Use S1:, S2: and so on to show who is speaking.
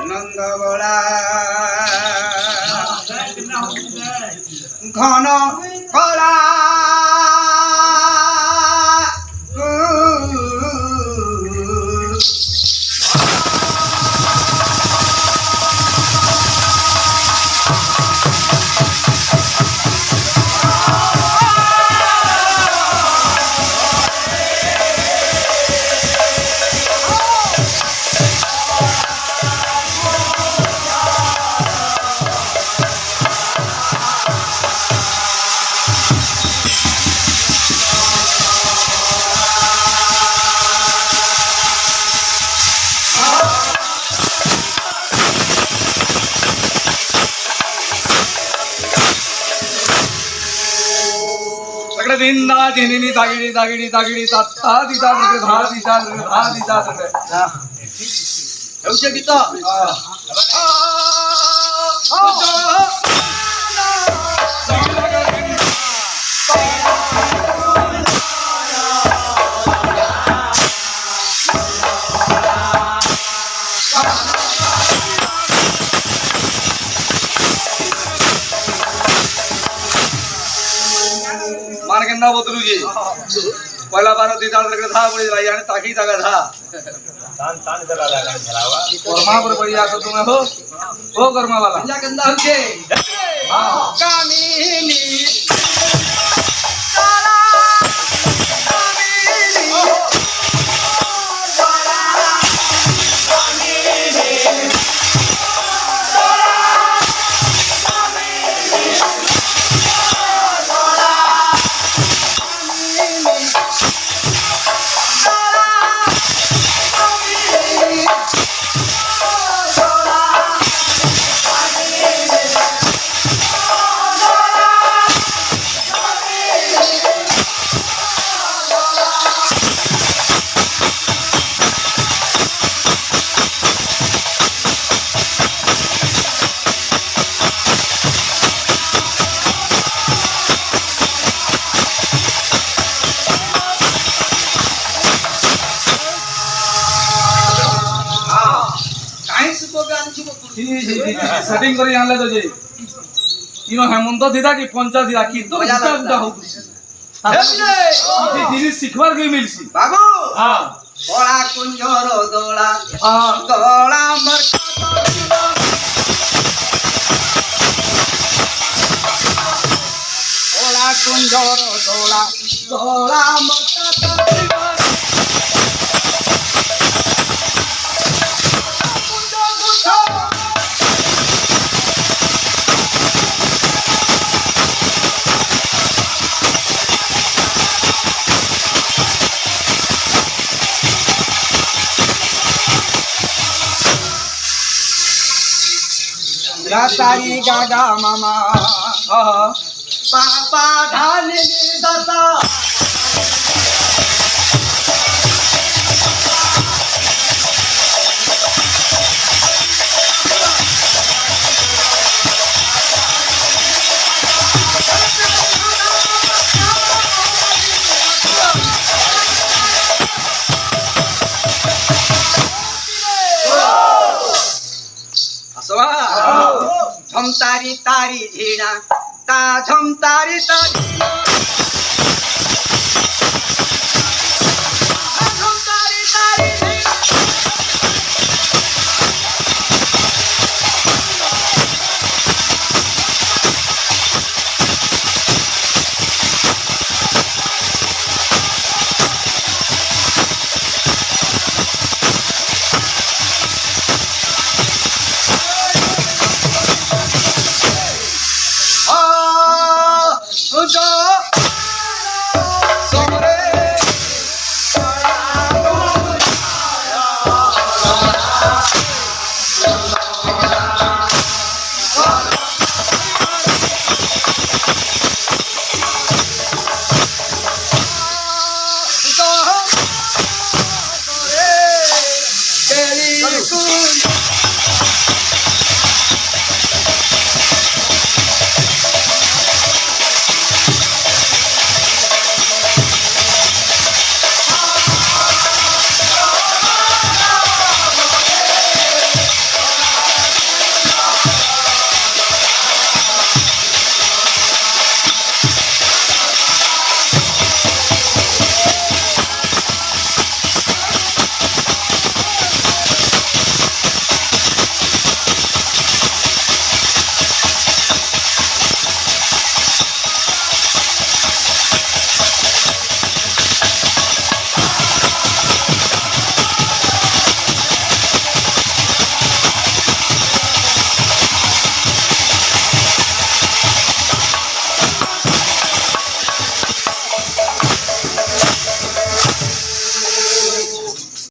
S1: নন্দবলা ঘন কলা
S2: दिंदा जिनी दागिडी दागिडी दागिडी तात्ता दिदा धा दिदा धा दिदा
S1: एवढे गीत
S2: मान केंदा बदलूजी पहिला बार दिदा धा पडी जाई आणि ताकी जागा धा
S3: तान तान चला लागा घरावा
S2: कर्मा पर पडी असं तुम्ही हो कर्मा वाला
S1: तुझ्या कंदा होते कामिनी
S2: सेटिंग करी आनले तो जे इनो हेमंत दिदा की पंचा दिदा की तो दिदा उदा हो ये जिनिस शिखवार गई मिलसी
S1: बाबू
S2: हां
S1: कोला कुंजरो दोला
S2: हां
S1: दोला मरका कोला कुंजरो दोला दोला मरका तारी गागा मामा पापा ढाल दाता झम तारी तारी झीना ता झम तारी तारी